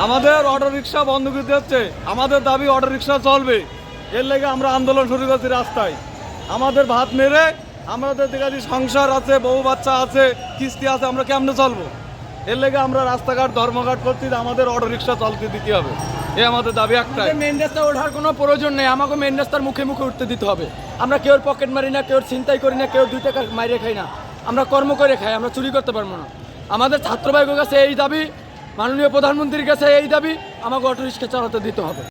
আমাদের অটোরিকশা বন্ধ করতে হচ্ছে। আমাদের দাবি অটোরিকশা চলবে, এর লেগে আমরা আন্দোলন শুরু করছি রাস্তায়। আমাদের ভাত মেরে আমাদের দিকে সংসার আছে, বউ বাচ্চা আছে, কিস্তি আছে, আমরা কেমনে চলবো? এর লেগে আমরা রাস্তাঘাট ধর্মঘাট করছি, আমাদের অটোরিকশা চলতে দিতে হবে, এ আমাদের দাবি একটাই। মেন রাস্তা ওঠার কোনো প্রয়োজন নেই, আমাকে মেন রাস্তার মুখে মুখে উঠতে দিতে হবে। আমরা কেউ পকেট মারি না, কেউ ছিনতাই করি না, কেউ 2 টাকা মাইরে খাই না, আমরা কর্ম করে খাই, আমরা চুরি করতে পারবো না। আমাদের ছাত্রবাহীর কাছে এই দাবি, মাননীয় প্রধানমন্ত্রীর কাছে এই দাবি, আমাকে অটোরিকশা চালাতে দিতে হবে।